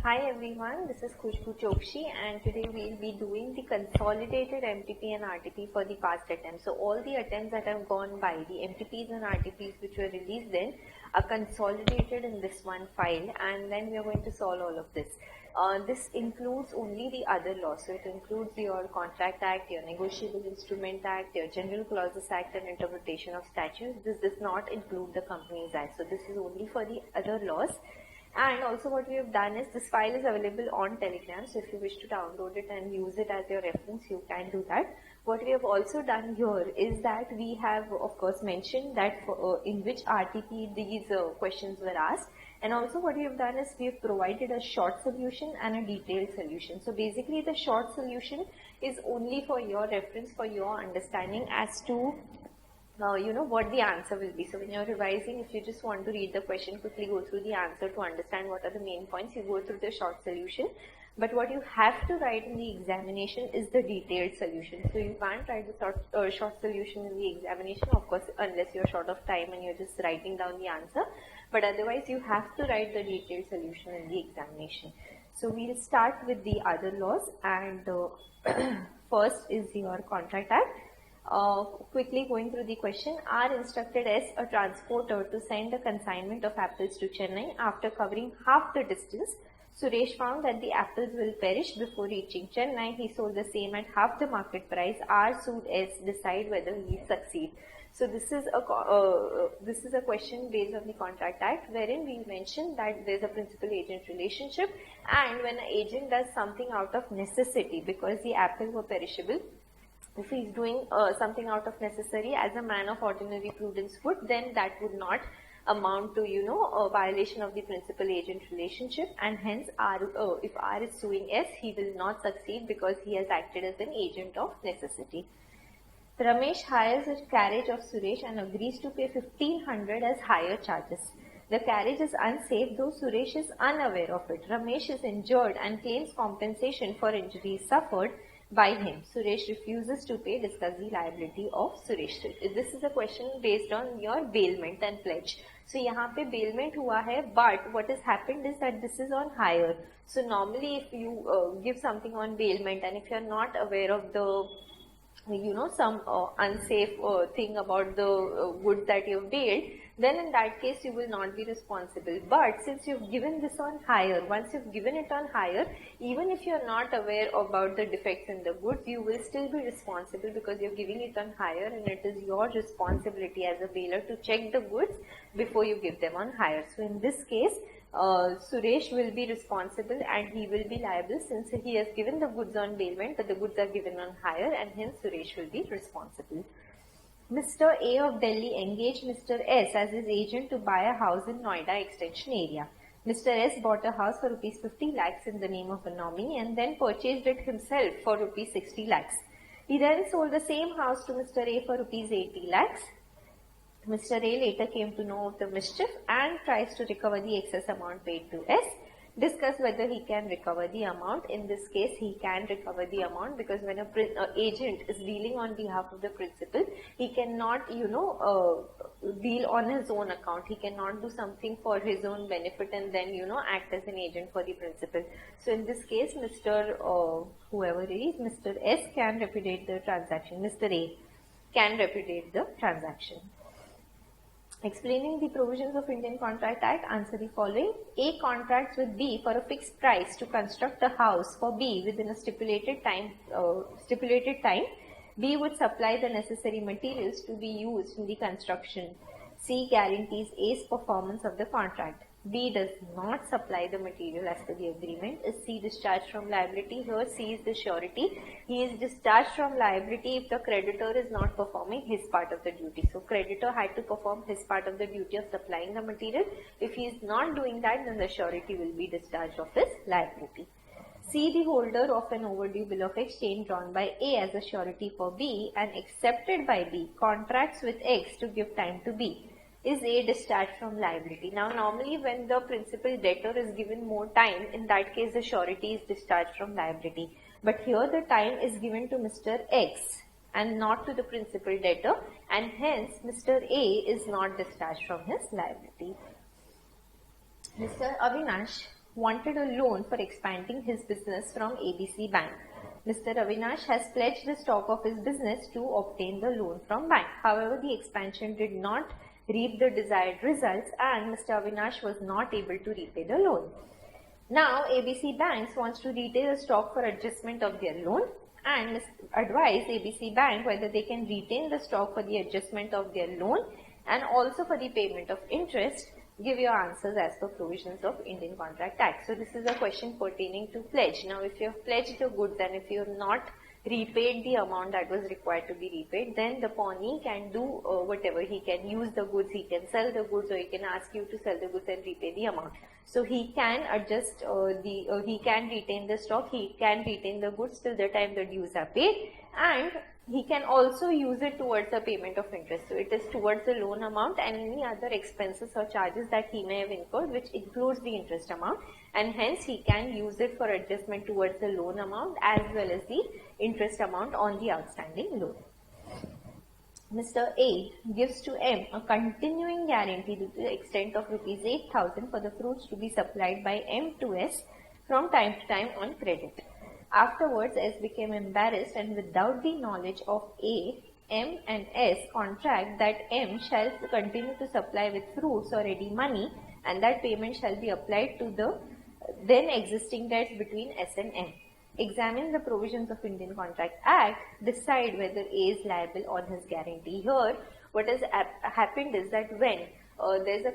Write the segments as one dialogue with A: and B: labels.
A: Hi everyone, this is Khushboo Chokshi and today we'll be doing the consolidated MTP and RTP for the past attempts. So all the attempts that have gone by, the MTPs and RTPs which were released then are consolidated in this one file, and then we are going to solve all of this. This includes only the other laws. So it includes your Contract Act, your Negotiable Instrument Act, your General Clauses Act and Interpretation of Statutes. This does not include the Companies Act. So this is only for the other laws. And also what we have done is this file is available on Telegram, so if you wish to download it and use it as your reference, you can do that. What we have also done here is that we have of course mentioned that in which RTP these questions were asked, and also what we have done is we have provided a short solution and a detailed solution. So basically the short solution is only for your reference, for your understanding as to what the answer will be. So when you're revising, if you just want to read the question, quickly go through the answer to understand what are the main points, you go through the short solution. But what you have to write in the examination is the detailed solution. So you can't write the short solution in the examination, of course, unless you're short of time and you're just writing down the answer. But otherwise, you have to write the detailed solution in the examination. So we'll start with the other laws, and first is your Contract Act. Quickly going through the question, are instructed as a transporter to send a consignment of apples to Chennai. After covering half the distance, Suresh found that the apples will perish before reaching Chennai. He sold the same at half the market price. R sued S, decide whether he succeed. So this is a question based on the Contract Act, wherein we mentioned that there is a principal-agent relationship, and when an agent does something out of necessity because the apples were perishable, if he is doing something out of necessary as a man of ordinary prudence would, then that would not amount to a violation of the principal-agent relationship, and hence if R is suing S, he will not succeed because he has acted as an agent of necessity. Ramesh hires a carriage of Suresh and agrees to pay 1500 as hire charges. The carriage is unsafe, though Suresh is unaware of it. Ramesh is injured and claims compensation for injuries suffered by him. Suresh refuses to pay. Discuss the liability of Suresh. This is a question based on your bailment and pledge. So यहाँ पे bailment हुआ है, but what has happened is that this is on hire. So normally if you give something on bailment and if you are not aware of the some unsafe thing about the goods that you've bailed, then in that case you will not be responsible. But since you've given this on hire, once you've given it on hire, even if you're not aware about the defects in the goods, you will still be responsible because you're giving it on hire, and it is your responsibility as a bailer to check the goods before you give them on hire. So in this case, Suresh will be responsible and he will be liable since he has given the goods on bailment, but the goods are given on hire, and hence Suresh will be responsible. Mr. A of Delhi engaged Mr. S as his agent to buy a house in Noida extension area. Mr. S bought a house for rupees 50 lakhs in the name of a nominee and then purchased it himself for rupees 60 lakhs. He then sold the same house to Mr. A for rupees 80 lakhs. Mr. A later came to know of the mischief and tries to recover the excess amount paid to S. Discuss whether he can recover the amount. In this case, he can recover the amount because when an agent is dealing on behalf of the principal, he cannot, deal on his own account. He cannot do something for his own benefit and then, act as an agent for the principal. So in this case, Mr. Whoever it is, Mr. S can repudiate the transaction. Mr. A can repudiate the transaction. Explaining the provisions of Indian Contract Act, answer the following. A contracts with B for a fixed price to construct a house for B within a stipulated time. B would supply the necessary materials to be used in the construction. C guarantees A's performance of the contract. B does not supply the material as per the agreement. Is C discharged from liability? Here C is the surety. He is discharged from liability if the creditor is not performing his part of the duty. So creditor had to perform his part of the duty of supplying the material. If he is not doing that, then the surety will be discharged of his liability. C, the holder of an overdue bill of exchange drawn by A as a surety for B and accepted by B, contracts with X to give time to B. Is A discharged from liability? Now normally when the principal debtor is given more time, in that case the surety is discharged from liability. But here the time is given to Mr. X and not to the principal debtor, and hence Mr. A is not discharged from his liability. Mr. Avinash wanted a loan for expanding his business from ABC Bank. Mr. Avinash has pledged the stock of his business to obtain the loan from bank. However, the expansion did not reap the desired results and Mr. Avinash was not able to repay the loan. Now, ABC Banks wants to retain the stock for adjustment of their loan and advise ABC Bank whether they can retain the stock for the adjustment of their loan and also for the payment of interest. Give your answers as per provisions of Indian Contract Act. So, this is a question pertaining to pledge. Now, if you have pledged the goods and if you have not repaid the amount that was required to be repaid, then the pawnee can do whatever. He can use the goods, he can sell the goods, or he can ask you to sell the goods and repay the amount. So he can adjust he can retain the stock, he can retain the goods till the time the dues are paid, and he can also use it towards the payment of interest. So it is towards the loan amount and any other expenses or charges that he may have incurred, which includes the interest amount, and hence he can use it for adjustment towards the loan amount as well as the interest amount on the outstanding loan. Mr. A gives to M a continuing guarantee to the extent of rupees 8,000 for the fruits to be supplied by M to S from time to time on credit. Afterwards, S became embarrassed and without the knowledge of A, M and S contract that M shall continue to supply with fruits or ready money and that payment shall be applied to the then existing debts between S and M. Examine the provisions of Indian Contract Act, decide whether A is liable on his guarantee. Here, what has happened is that when there is a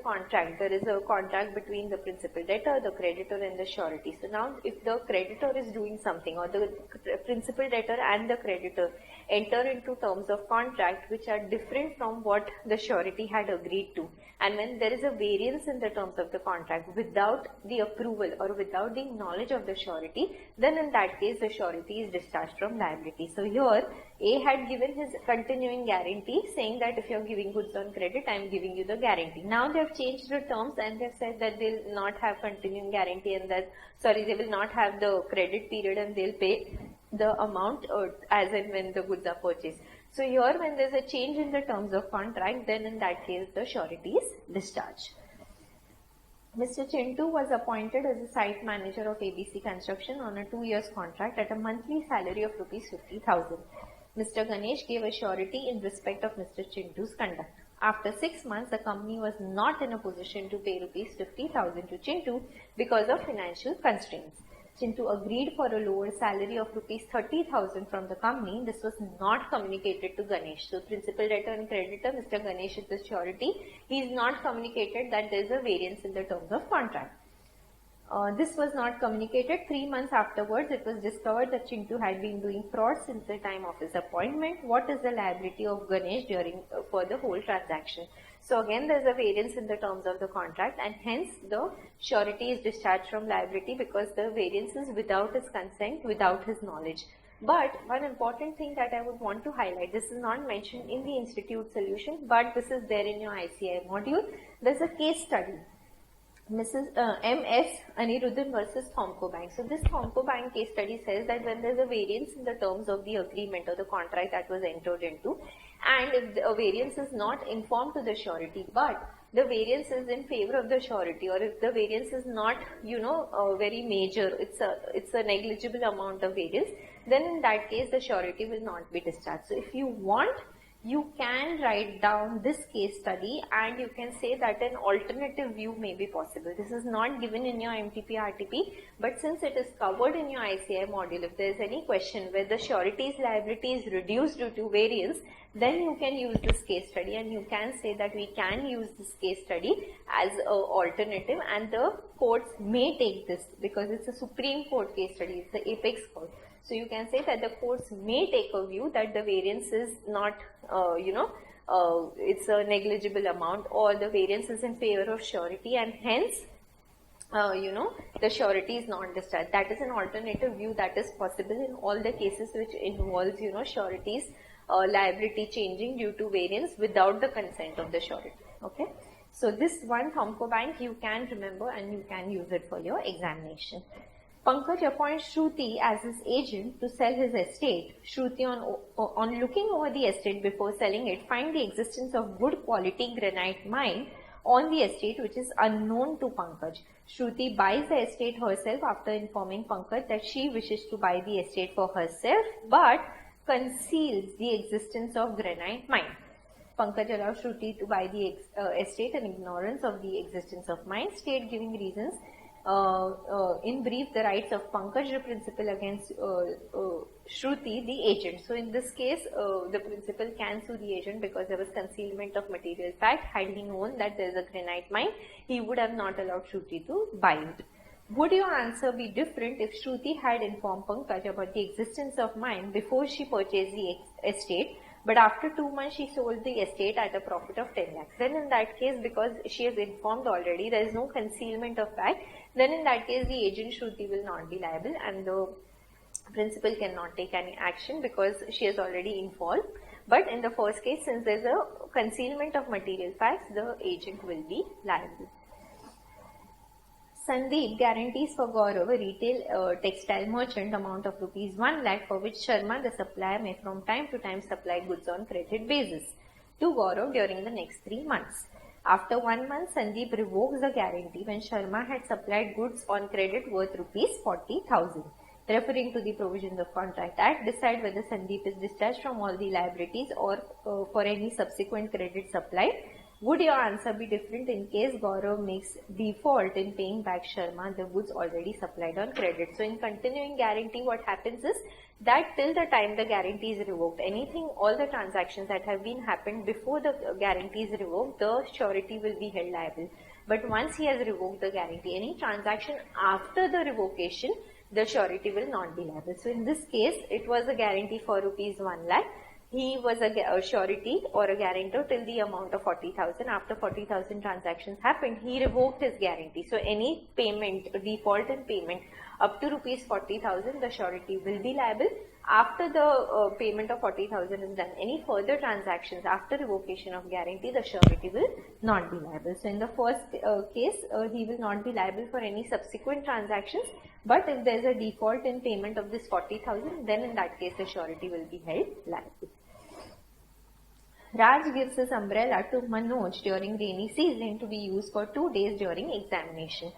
A: contract between the principal debtor, the creditor and the surety. So now if the creditor is doing something or the principal debtor and the creditor enter into terms of contract which are different from what the surety had agreed to, and when there is a variance in the terms of the contract without the approval or without the knowledge of the surety, then in that case the surety is discharged from liability. So here A had given his continuing guarantee saying that if you are giving goods on credit, I am giving you the guarantee. Now they have changed the terms and they have said that they will not have continuing guarantee and that, they will not have the credit period and they will pay the amount as and when the goods are purchased. So here when there is a change in the terms of contract, then in that case the surety is discharged. Mr. Chintu was appointed as a site manager of ABC Construction on a 2 years contract at a monthly salary of rupees 50,000. Mr. Ganesh gave a surety in respect of Mr. Chintu's conduct. After 6 months, the company was not in a position to pay rupees 50,000 to Chintu because of financial constraints. Chintu agreed for a lower salary of rupees 30,000 from the company. This was not communicated to Ganesh. So, principal debtor and creditor, Mr. Ganesh is the surety. He is not communicated that there is a variance in the terms of contract. This was not communicated. 3 months afterwards, it was discovered that Chintu had been doing fraud since the time of his appointment. What is the liability of Ganesh for the whole transaction? So again, there is a variance in the terms of the contract and hence the surety is discharged from liability because the variance is without his consent, without his knowledge. But one important thing that I would want to highlight, this is not mentioned in the institute solution, but this is there in your ICI module. There is a case study. Mrs. M.S. Aniruddhan versus Thomco Bank. So this Thomco Bank case study says that when there is a variance in the terms of the agreement or the contract that was entered into, and if a variance is not informed to the surety, but the variance is in favor of the surety, or if the variance is not, very major, it's a negligible amount of variance, then in that case the surety will not be discharged. So if you want, you can write down this case study and you can say that an alternative view may be possible. This is not given in your MTP RTP, but since it is covered in your ICI module, if there is any question where the surety's liability is reduced due to variance, then you can use this case study and you can say that we can use this case study as an alternative and the courts may take this because it's a Supreme Court case study, it's the apex court. So you can say that the courts may take a view that the variance is not, it's a negligible amount or the variance is in favor of surety and hence, the surety is not discharged. That is an alternative view that is possible in all the cases which involves, surety's liability changing due to variance without the consent of the surety. Okay. So this one Thomco Bank you can remember and you can use it for your examination. Pankaj appoints Shruti as his agent to sell his estate. Shruti, on looking over the estate before selling it, find the existence of good quality granite mine on the estate which is unknown to Pankaj. Shruti buys the estate herself after informing Pankaj that she wishes to buy the estate for herself but conceals the existence of granite mine. Pankaj allows Shruti to buy the estate in ignorance of the existence of mine, state giving reasons. In brief, the rights of Pankaj, the principal, against Shruti, the agent. So in this case, the principal can sue the agent because there was concealment of material fact. Had he known that there is a granite mine, he would have not allowed Shruti to buy it. Would your answer be different if Shruti had informed Pankaj about the existence of mine before she purchased the estate, but after 2 months she sold the estate at a profit of 10 lakhs? Then in that case, because she has informed already, there is no concealment of fact, then in that case the agent Shruti will not be liable and the principal cannot take any action because she has already informed. But in the first case, since there is a concealment of material facts, the agent will be liable. Sandeep guarantees for Gaurav a retail textile merchant amount of ₹1 lakh for which Sharma the supplier may from time to time supply goods on credit basis to Gaurav during the next 3 months. After 1 month, Sandeep revokes the guarantee when Sharma had supplied goods on credit worth ₹40,000. Referring to the provisions of Contract Act, decide whether Sandeep is discharged from all the liabilities or for any subsequent credit supply. Would your answer be different in case Gaurav makes default in paying back Sharma the goods already supplied on credit? So in continuing guarantee, what happens is that till the time the guarantee is revoked, all the transactions that have been happened before the guarantee is revoked, the surety will be held liable. But once he has revoked the guarantee, any transaction after the revocation, the surety will not be liable. So in this case, it was a guarantee for ₹1 lakh. He was a surety or a guarantor till the amount of 40,000. After 40,000 transactions happened, he revoked his guarantee. So any payment, default in payment up to ₹40,000, the surety will be liable. After the payment of 40,000 is done, any further transactions after revocation of guarantee, the surety will not be liable. So in the first case, he will not be liable for any subsequent transactions. But if there is a default in payment of this 40,000, then in that case the surety will be held liable. Raj gives his umbrella to Manoj during rainy season to be used for 2 days during examination.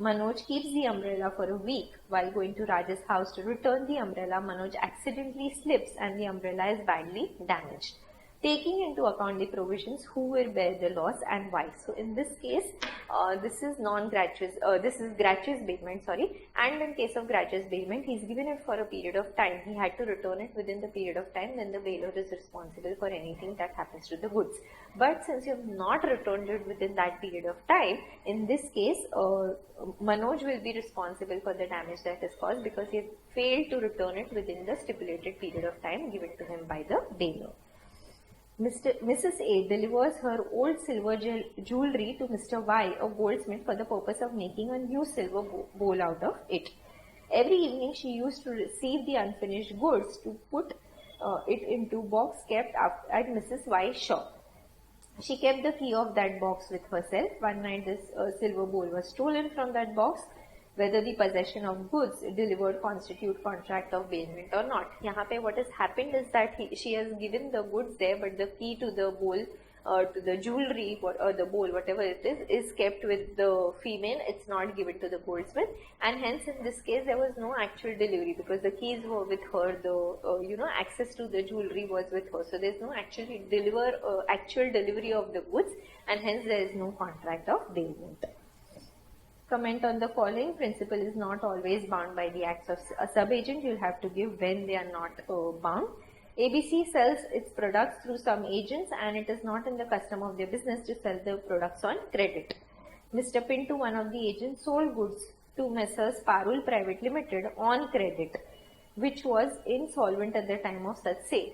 A: Manoj keeps the umbrella for a week. While going to Raj's house to return the umbrella, Manoj accidentally slips and the umbrella is badly damaged. Taking into account the provisions, who will bear the loss and why? So in this case, this is gratuitous bailment, and in case of gratuitous bailment, he is given it for a period of time. He had to return it within the period of time when the bailor is responsible for anything that happens to the goods. But since you have not returned it within that period of time, in this case, Manoj will be responsible for the damage that is caused because he failed to return it within the stipulated period of time given to him by the bailor. Mrs. A delivers her old silver jewelry to Mr. Y, a goldsmith, for the purpose of making a new silver bowl out of it. Every evening she used to receive the unfinished goods to put it into box kept up at Mrs. Y's shop. She kept the key of that box with herself. One night this silver bowl was stolen from that box. Whether the possession of goods delivered constitute contract of bailment or not. यहाँ पे what has happened is that she has given the goods there, but the key to the bowl, to the jewelry or the bowl, whatever it is kept with the female. It's not given to the goldsmith, and hence in this case there was no actual delivery because the keys were with her. The access to the jewelry was with her, so there is no actual delivery of the goods, and hence there is no contract of bailment. Comment on the following. Principal is not always bound by the acts of a sub-agent. You'll have to give when they are not bound. ABC sells its products through some agents and it is not in the custom of their business to sell the products on credit. Mr. Pinto, one of the agents, sold goods to Messrs. Parul Private Limited on credit, which was insolvent at the time of such sale.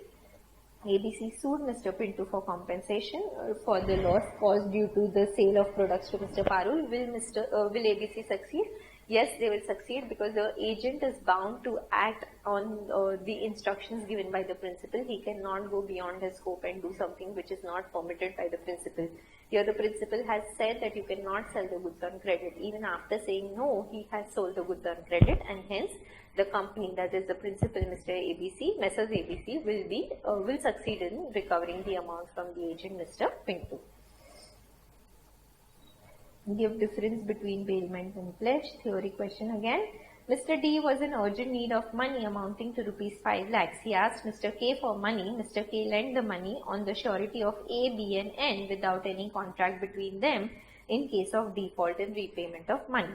A: ABC sued Mr. Pinto for compensation for the loss caused due to the sale of products to Mr. Parul. Will ABC succeed? Yes, they will succeed because the agent is bound to act on the instructions given by the principal. He cannot go beyond his scope and do something which is not permitted by the principal. Here the principal has said that you cannot sell the goods on credit. Even after saying no, he has sold the goods on credit, and hence the company, that is the principal, Messrs. ABC, will succeed in recovering the amount from the agent, Mr. Pinto. Give difference between bailment and pledge. Theory question again. Mr. D was in urgent need of money amounting to rupees 5 lakhs. He asked Mr. K for money. Mr. K lent the money on the surety of A, B and N without any contract between them in case of default in repayment of money.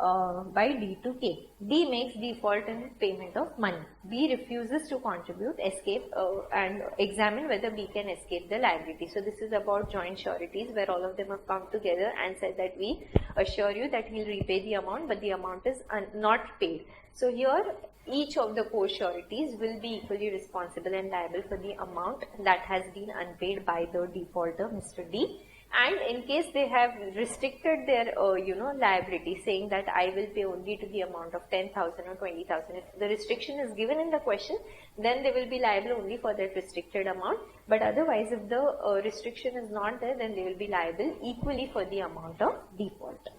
A: By D to K. D makes default in payment of money. B refuses to contribute, escape and examine whether B can escape the liability. So this is about joint sureties where all of them have come together and said that we assure you that he'll repay the amount, but the amount is not paid. So here each of the co-sureties will be equally responsible and liable for the amount that has been unpaid by the defaulter, Mr. D. And in case they have restricted their liability, saying that I will pay only to the amount of 10,000 or 20,000, if the restriction is given in the question, then they will be liable only for that restricted amount. But otherwise, if the restriction is not there, then they will be liable equally for the amount of default.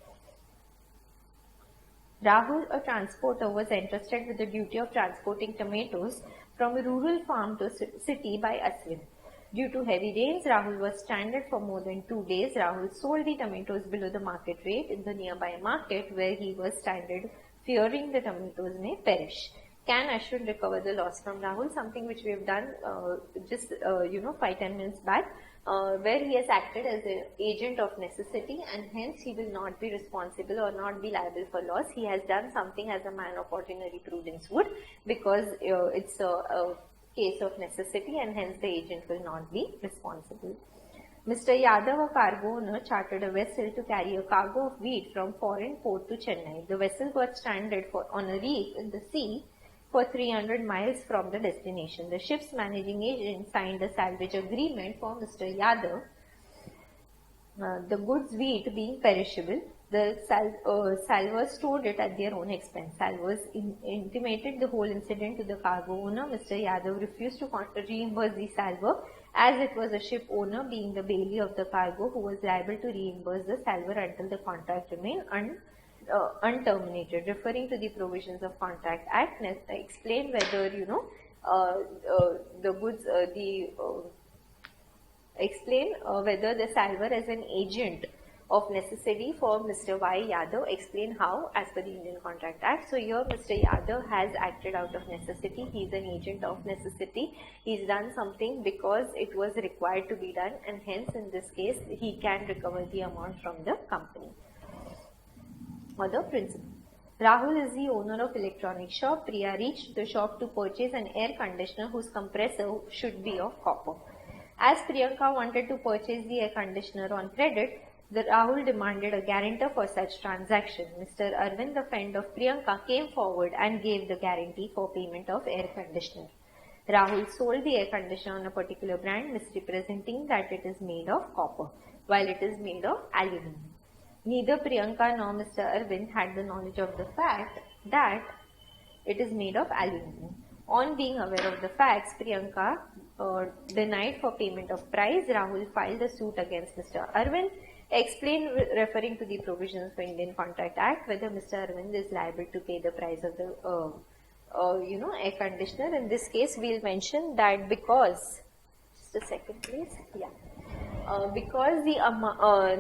A: Rahul, a transporter, was entrusted with the duty of transporting tomatoes from a rural farm to a city by Aswin. Due to heavy rains, Rahul was stranded for more than 2 days. Rahul sold the tomatoes below the market rate in the nearby market where he was stranded, fearing the tomatoes may perish. Can Ashwin recover the loss from Rahul? Something which we have done just 5-10 minutes back, where he has acted as an agent of necessity and hence he will not be responsible or not be liable for loss. He has done something as a man of ordinary prudence would, because it's a case of necessity and hence the agent will not be responsible. Mr. Yadav, a cargo owner, chartered a vessel to carry a cargo of wheat from foreign port to Chennai. The vessel got stranded on a reef in the sea for 300 miles from the destination. The ship's managing agent signed a salvage agreement for Mr. Yadav, the goods wheat being perishable. The salvors stored it at their own expense. Salvors intimated the whole incident to the cargo owner. Mr. Yadav refused to reimburse the salvor, as it was a ship owner, being the bailee of the cargo, who was liable to reimburse the salvor until the contract remained unterminated. Referring to the provisions of Contract Act, explain whether explain whether the salvor as an agent of necessity for Mr. Y. Yadav. Explain how as per the Indian Contract Act. So here Mr. Yadav has acted out of necessity. He is an agent of necessity. He's done something because it was required to be done, and hence in this case he can recover the amount from the company or the principal. Rahul is the owner of electronic shop. Priya reached the shop to purchase an air conditioner whose compressor should be of copper. As Priyanka wanted to purchase the air conditioner on credit, the Rahul demanded a guarantor for such transaction. Mr. Arvind, the friend of Priyanka, came forward and gave the guarantee for payment of air conditioner. Rahul sold the air conditioner on a particular brand, misrepresenting that it is made of copper, while it is made of aluminum. Neither Priyanka nor Mr. Arvind had the knowledge of the fact that it is made of aluminum. On being aware of the facts, Priyanka denied for payment of price. Rahul filed a suit against Mr. Arvind. Explain, referring to the provisions for Indian Contract Act, whether Mr. Arvind is liable to pay the price of the air conditioner. In this case, we'll mention that because, just a second please, because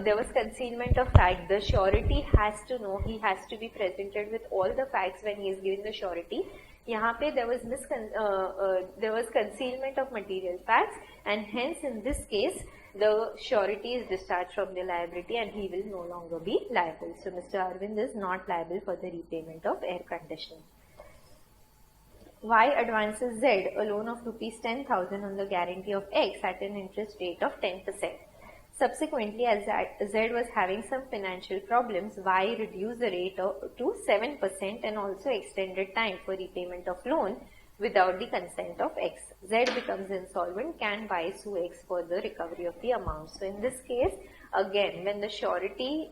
A: there was concealment of fact, the surety has to know, he has to be presented with all the facts when he is giving the surety. यहाँ पे there was concealment of material facts, and hence in this case the surety is discharged from the liability and he will no longer be liable. So Mr. Arvind is not liable for the repayment of air conditioner. Y advances Z a loan of rupees 10,000 on the guarantee of X at an interest rate of 10%. Subsequently, as Z was having some financial problems, Y reduced the rate to 7% and also extended time for repayment of loan without the consent of X. Z becomes insolvent. Can Y sue X for the recovery of the amount? So in this case, again, when the surety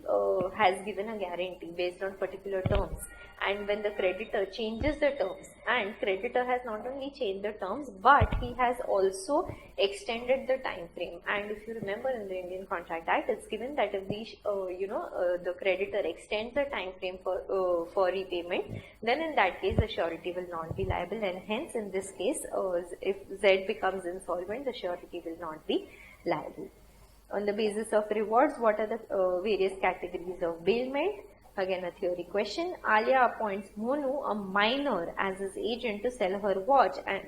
A: has given a guarantee based on particular terms, and when the creditor changes the terms, and creditor has not only changed the terms but he has also extended the time frame, and if you remember in the Indian Contract Act, it's given that if the creditor extends the time frame for repayment, then in that case the surety will not be liable, and hence in this case if Z becomes insolvent, the surety will not be liable. On the basis of rewards, what are the various categories of bailment? Again a theory question. Alia appoints Monu, a minor, as his agent to sell her watch and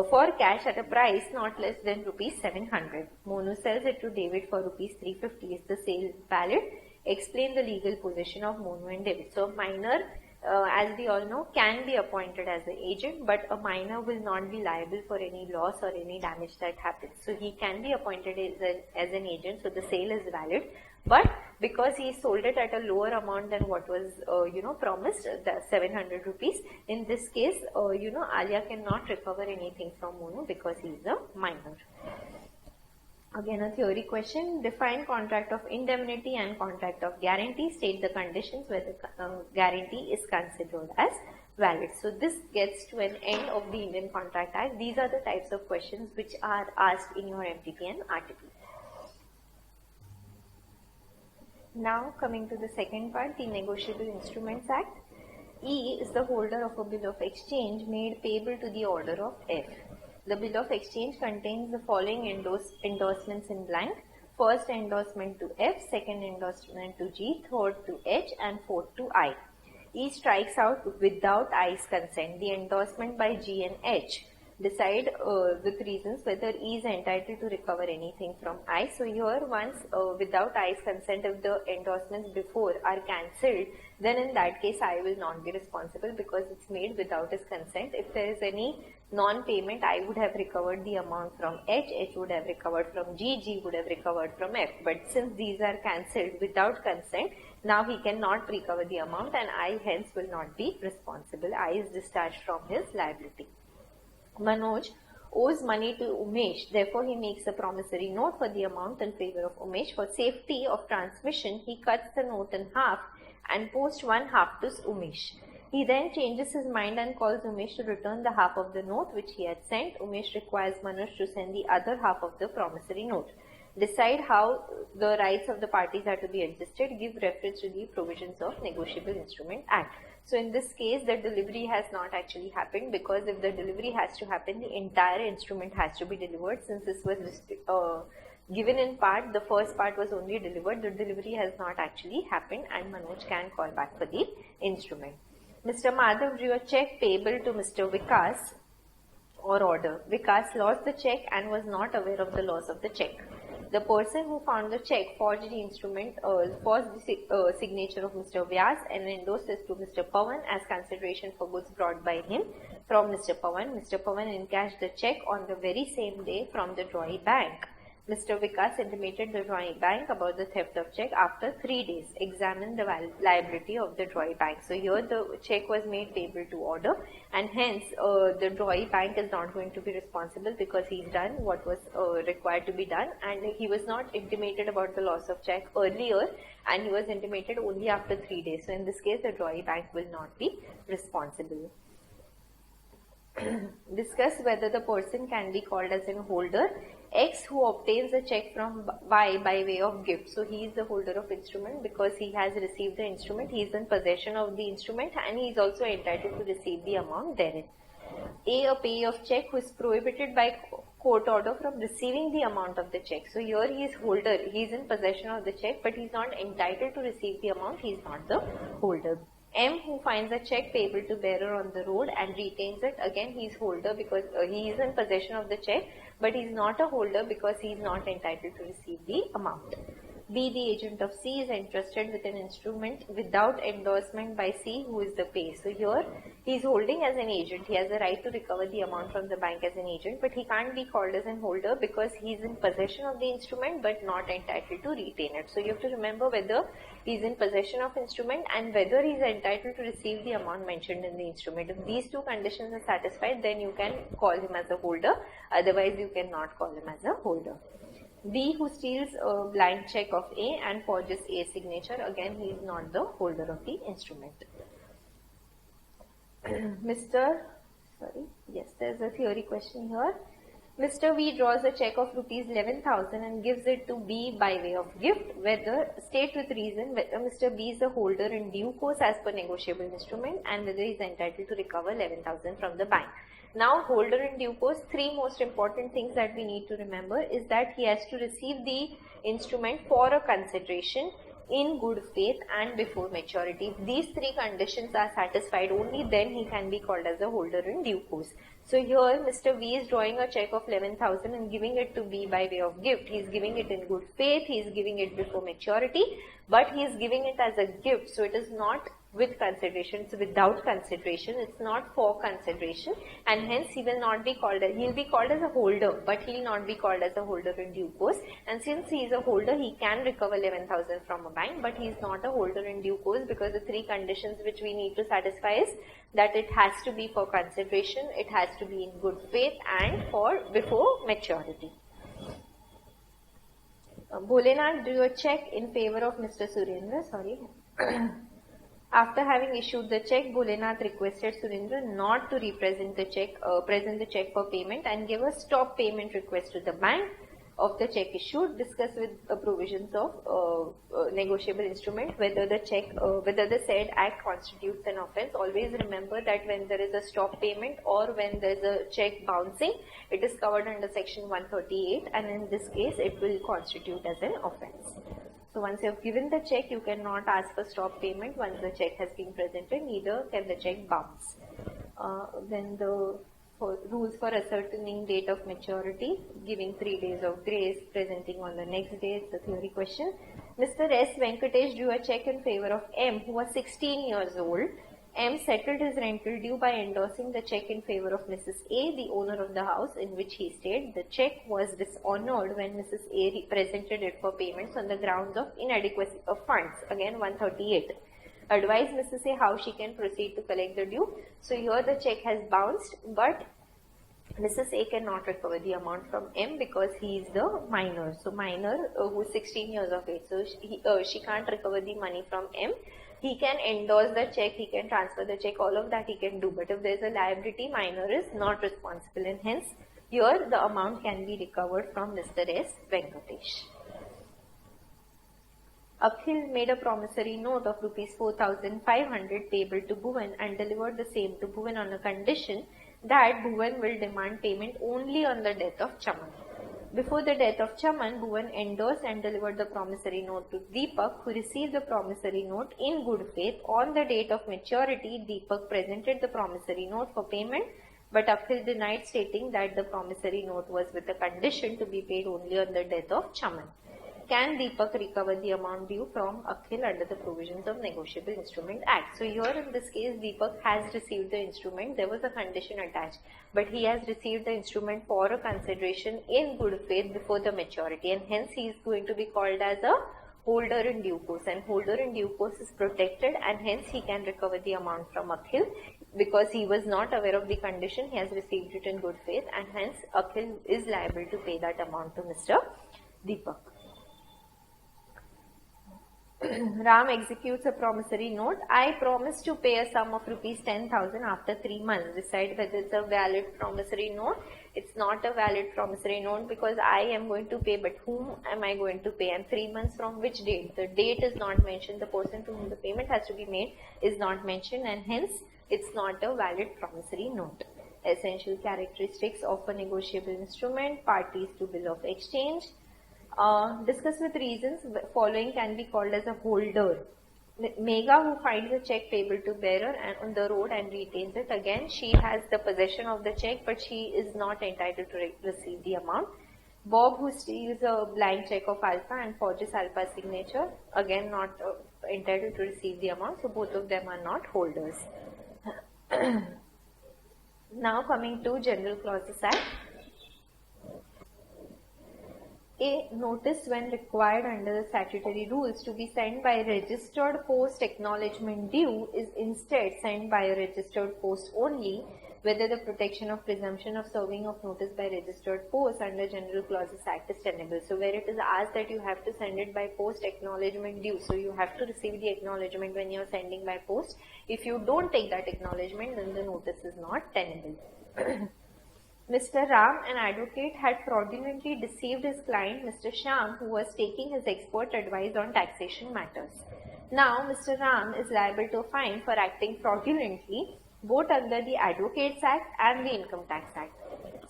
A: for cash at a price not less than rupees 700. Monu sells it to David for rupees 350. Is the sale valid? Explain the legal position of Monu and David. So minor, as we all know, can be appointed as an agent, but a minor will not be liable for any loss or any damage that happens. So he can be appointed as an agent, so the sale is valid. But because he sold it at a lower amount than what was promised, the 700 rupees, in this case, Alia cannot recover anything from Monu because he is a minor. Again a theory question. Define contract of indemnity and contract of guarantee. State the conditions where the guarantee is considered as valid. So this gets to an end of the Indian Contract Act. These are the types of questions which are asked in your MTP and RTP. Now coming to the second part, the Negotiable Instruments Act. E is the holder of a bill of exchange made payable to the order of F. The bill of exchange contains the following endorsements in blank. First endorsement to F, second endorsement to G, third to H, and fourth to I. E strikes out without I's consent the endorsement by G and H. Decide with reasons whether E is entitled to recover anything from I. So here once without I's consent, if the endorsements before are cancelled, then in that case I will not be responsible because it's made without his consent. If there is any non-payment, I would have recovered the amount from H, H would have recovered from G, G would have recovered from F. But since these are cancelled without consent, now he cannot recover the amount and I hence will not be responsible. I is discharged from his liability. Manoj owes money to Umesh, therefore he makes a promissory note for the amount in favor of Umesh. For safety of transmission, he cuts the note in half and posts one half to Umesh. He then changes his mind and calls Umesh to return the half of the note which he had sent. Umesh requires Manoj to send the other half of the promissory note. Decide how the rights of the parties are to be adjusted. Give reference to the provisions of Negotiable Instrument Act. So in this case, the delivery has not actually happened, because if the delivery has to happen, the entire instrument has to be delivered. Since this was given in part, the first part was only delivered, the delivery has not actually happened and Manoj can call back for the instrument. Mr. Madhav drew a check payable to Mr. Vikas or order. Vikas lost the check and was not aware of the loss of the check. The person who found the check forged the instrument, forged the signature of Mr. Vyas and endorsed this to Mr. Pawan as consideration for goods brought by him from Mr. Pawan. Mr. Pawan encashed the check on the very same day from the drawee bank. Mr. Vikas intimated the drawee bank about the theft of check after 3 days. Examined the liability of the drawee bank. So here the check was made payable to order and hence the drawee bank is not going to be responsible because he's done what was required to be done, and he was not intimated about the loss of check earlier and he was intimated only after 3 days. So in this case the drawee bank will not be responsible. Discuss whether the person can be called as an holder. X, who obtains a check from Y by way of gift. So he is the holder of instrument because he has received the instrument. He is in possession of the instrument and he is also entitled to receive the amount therein. A payee of check who is prohibited by court order from receiving the amount of the check. So here he is holder. He is in possession of the check but he is not entitled to receive the amount. He is not the holder. M, who finds a check payable to bearer on the road and retains it. Again he is holder because he is in possession of the check, but he is not a holder because he is not entitled to receive the amount. B, the agent of C is entrusted with an instrument without endorsement by C, who is the payee. So here he is holding as an agent. He has the right to recover the amount from the bank as an agent, but he can't be called as an holder because he is in possession of the instrument but not entitled to retain it. So you have to remember whether he is in possession of instrument and whether he is entitled to receive the amount mentioned in the instrument. If these two conditions are satisfied, then you can call him as a holder. Otherwise you cannot call him as a holder. B, who steals a blank check of A and forges A's signature. Again, he is not the holder of the instrument. There is a theory question here. Mr. V draws a check of rupees 11,000 and gives it to B by way of gift. Whether state with reason whether Mr. B is a holder in due course as per negotiable instrument and whether he is entitled to recover 11,000 from the bank. Now, holder in due course, three most important things that we need to remember is that he has to receive the instrument for a consideration in good faith and before maturity. If these three conditions are satisfied, only then he can be called as a holder in due course. So here Mr. V is drawing a check of 11,000 and giving it to B by way of gift. He is giving it in good faith, he is giving it before maturity, but he is giving it as a gift. So it is not with consideration, it's without consideration, it's not for consideration, and hence he will not be called as, he will be called as a holder, but he will not be called as a holder in due course. And since he is a holder, he can recover 11,000 from a bank, but he is not a holder in due course, because the three conditions which we need to satisfy is that it has to be for consideration, it has to be in good faith, and for before maturity. Bholenath drew a check in favor of Mr. Surendra. After having issued the check, Bholenath requested Surendra not to represent the check, present the check for payment, and gave a stop payment request to the bank of the check issued. Discuss with the provisions of negotiable instrument whether the check, whether the said act constitutes an offence. Always remember that when there is a stop payment or when there is a check bouncing, it is covered under section 138, and in this case, it will constitute as an offence. So once you have given the check, you cannot ask for stop payment once the check has been presented, neither can the check bounce. Then the rules for ascertaining date of maturity, giving 3 days of grace, presenting on the next day, it's a theory question. Mr. S. Venkatesh drew a check in favor of M, who was 16 years old. M settled his rental due by endorsing the check in favor of Mrs. A, the owner of the house in which he stayed. The check was dishonored when Mrs. A presented it for payments on the grounds of inadequacy of funds. Again, 138. Advise Mrs. A how she can proceed to collect the due. So here the check has bounced, but Mrs. A cannot recover the amount from M because he is the minor. So minor who is 16 years of age. So she can't recover the money from M. He can endorse the check, he can transfer the check, all of that he can do. But if there is a liability, minor is not responsible, and hence here the amount can be recovered from Mr. S. Venkatesh. Akhil made a promissory note of rupees 4,500 payable to Bhuvan and delivered the same to Bhuvan on a condition that Bhuvan will demand payment only on the death of Chaman. Before the death of Chaman, Bhuvan endorsed and delivered the promissory note to Deepak, who received the promissory note in good faith. On the date of maturity, Deepak presented the promissory note for payment, but Akhil denied, stating that the promissory note was with a condition to be paid only on the death of Chaman. Can Deepak recover the amount due from Akhil under the provisions of Negotiable Instrument Act? So here in this case, Deepak has received the instrument. There was a condition attached, but he has received the instrument for a consideration in good faith before the maturity, and hence he is going to be called as a holder in due course, and holder in due course is protected, and hence he can recover the amount from Akhil because he was not aware of the condition. He has received it in good faith, and hence Akhil is liable to pay that amount to Mr. Deepak. Ram executes a promissory note. I promise to pay a sum of rupees 10,000 after 3 months. Decide whether it's a valid promissory note. It's not a valid promissory note because I am going to pay, but whom am I going to pay? And 3 months from which date? The date is not mentioned. The person to whom the payment has to be made is not mentioned, and hence it's not a valid promissory note. Essential characteristics of a negotiable instrument. Parties to bill of exchange. Discuss with reasons. Following can be called as a holder. Megha, who finds a check payable to bearer and on the road and retains it, again she has the possession of the check, but she is not entitled to receive the amount. Bob, who steals a blank check of Alpha and forges Alpha's signature, again not entitled to receive the amount. So both of them are not holders. Now coming to General Clauses Act. A notice, when required under the statutory rules to be sent by registered post acknowledgement due, is instead sent by a registered post only, whether the protection of presumption of serving of notice by registered post under General Clauses Act is tenable. So where it is asked that you have to send it by post acknowledgement due, so you have to receive the acknowledgement when you are sending by post. If you don't take that acknowledgement, then the notice is not tenable. Mr. Ram, an advocate, had fraudulently deceived his client, Mr. Shyam, who was taking his expert advice on taxation matters. Now, Mr. Ram is liable to a fine for acting fraudulently, both under the Advocates Act and the Income Tax Act.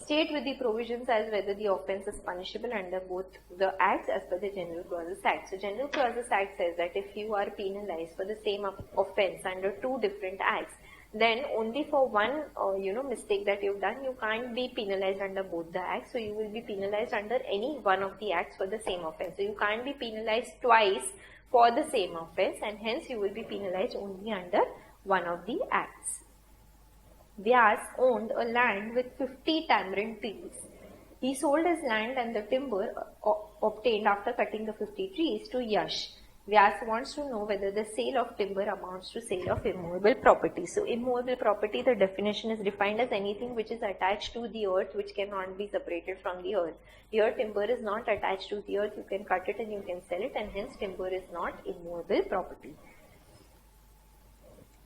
A: State with the provisions as whether the offence is punishable under both the acts as per the General Clauses Act. So, General Clauses Act says that if you are penalized for the same offence under two different acts, then only for one mistake that you've done, you can't be penalized under both the acts. So you will be penalized under any one of the acts for the same offence. So you can't be penalized twice for the same offence, and hence you will be penalized only under one of the acts. Vyas owned a land with 50 tamarind trees. He sold his land and the timber obtained after cutting the 50 trees to Yash. Vyas wants to know whether the sale of timber amounts to sale of immovable property. So, immovable property, the definition is defined as anything which is attached to the earth which cannot be separated from the earth. Here, timber is not attached to the earth. You can cut it and you can sell it, and hence timber is not immovable property.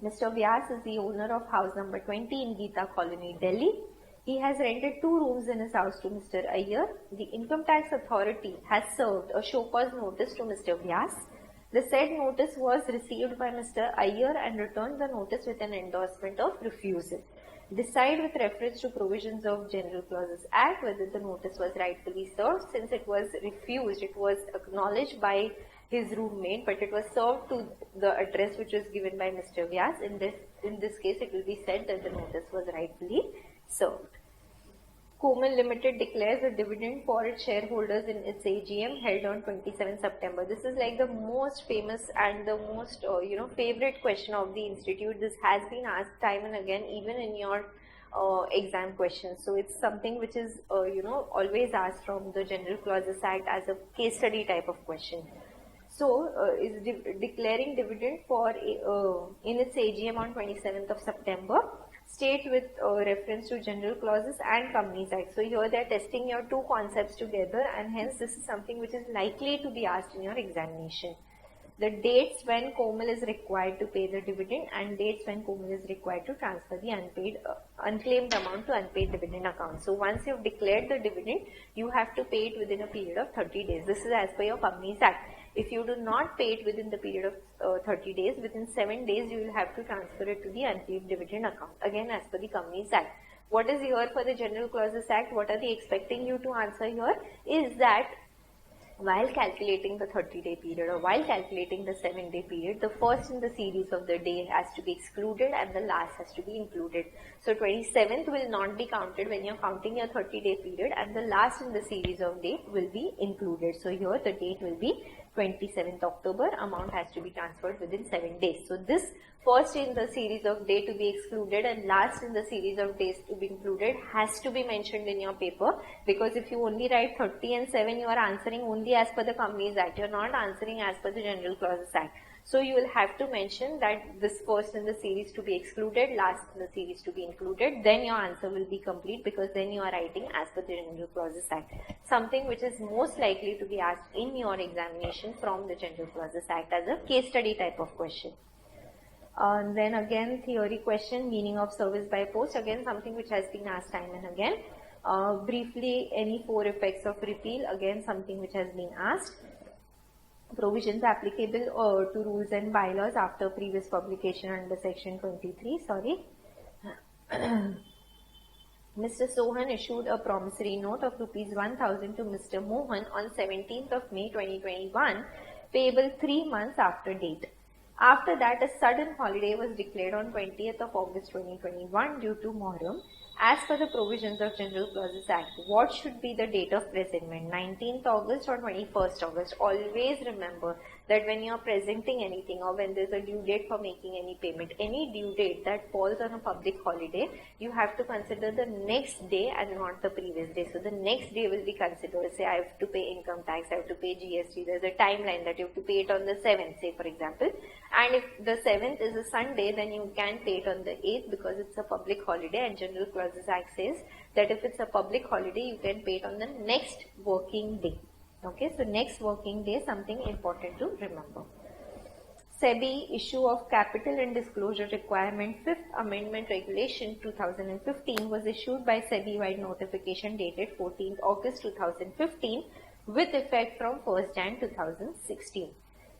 A: Mr. Vyas is the owner of house number 20 in Geeta Colony, Delhi. He has rented 2 rooms in his house to Mr. Iyer. The Income Tax Authority has served a show cause notice to Mr. Vyas. The said notice was received by Mr. Iyer and returned the notice with an endorsement of refusal. Decide with reference to provisions of General Clauses Act whether the notice was rightfully served. Since it was refused, it was acknowledged by his roommate, but it was served to the address which was given by Mr. Vyas. In this case, it will be said that the notice was rightfully served. Komal Limited declares a dividend for its shareholders in its AGM held on 27 September. This is like the most famous and the most favorite question of the institute. This has been asked time and again, even in your exam questions. So it's something which is always asked from the General Clauses Act as a case study type of question. So is declaring dividend for in its AGM on 27th of September. State with reference to General Clauses and Companies Act. So here they are testing your two concepts together, and hence this is something which is likely to be asked in your examination. The dates when Komal is required to pay the dividend and dates when Komal is required to transfer the unclaimed amount to unpaid dividend account. So once you have declared the dividend, you have to pay it within a period of 30 days. This is as per your Companies Act. If you do not pay it within the period of 30 days, within 7 days you will have to transfer it to the unpaid dividend account. Again, as per the Companies Act. What is here for the General Clauses Act? What are they expecting you to answer here? Is that while calculating the 30-day period or while calculating the 7-day period, the first in the series of the day has to be excluded and the last has to be included. So 27th will not be counted when you're counting your 30-day period, and the last in the series of date will be included. So here the date will be 27th October, amount has to be transferred within 7 days. So this first in the series of day to be excluded and last in the series of days to be included has to be mentioned in your paper, because if you only write 30 and 7, you are answering only as per the Companies Act. You are not answering as per the General Clauses Act. So you will have to mention that this first in the series to be excluded, last in the series to be included, then your answer will be complete, because then you are writing as per the General Clauses Act. Something which is most likely to be asked in your examination from the General Clauses Act as a case study type of question. Then again, theory question, meaning of service by post, again something which has been asked time and again. Briefly, any 4 effects of repeal, again something which has been asked. Provisions applicable to rules and bylaws after previous publication under section 23, Mr. Sohan issued a promissory note of rupees 1000 to Mr. Mohan on 17th of May 2021, payable 3 months after date. After that, a sudden holiday was declared on 20th of August 2021 due to Muharram. As per the provisions of General Clauses Act, what should be the date of presentment? 19th August or 21st August? Always remember that when you are presenting anything or when there is a due date for making any payment, any due date that falls on a public holiday, you have to consider the next day and not the previous day. So the next day will be considered. Say I have to pay income tax, I have to pay GST. There is a timeline that you have to pay it on the 7th, say for example. And if the 7th is a Sunday, then you can pay it on the 8th because it's a public holiday, and General Clauses Act says that if it's a public holiday, you can pay it on the next working day. Okay, so next working day, something important to remember. SEBI issue of Capital and Disclosure Requirement 5th Amendment Regulation 2015 was issued by SEBI wide notification dated 14th August 2015 with effect from 1st Jan 2016.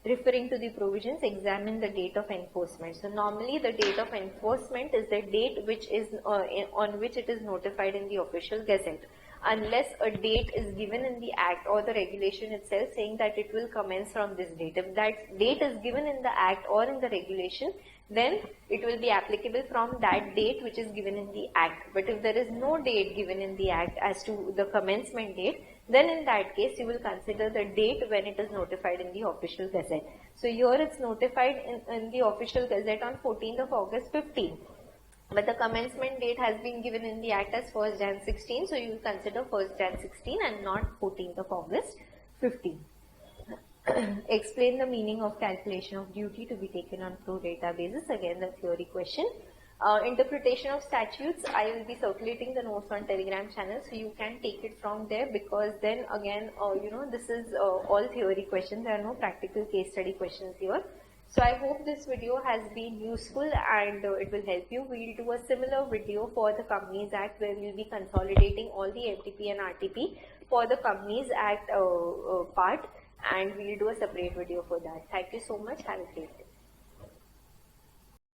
A: Referring to the provisions, examine the date of enforcement. So normally the date of enforcement is the date which is on which it is notified in the official gazette. Unless a date is given in the act or the regulation itself saying that it will commence from this date. If that date is given in the act or in the regulation, then it will be applicable from that date which is given in the act. But if there is no date given in the act as to the commencement date, then in that case you will consider the date when it is notified in the official gazette. So here it's notified in the official gazette on 14th of August 15. But the commencement date has been given in the act as 1st Jan 16, so you will consider 1st Jan 16 and not 14th of August 15. Explain the meaning of calculation of duty to be taken on pro rata basis. Again, the theory question. Interpretation of statutes, I will be circulating the notes on Telegram channel, so you can take it from there, because then again, this is all theory questions. There are no practical case study questions here. So I hope this video has been useful and it will help you. We will do a similar video for the Companies Act where we will be consolidating all the MTP and RTP for the Companies Act part, and we will do a separate video for that. Thank you so much. Have a great day.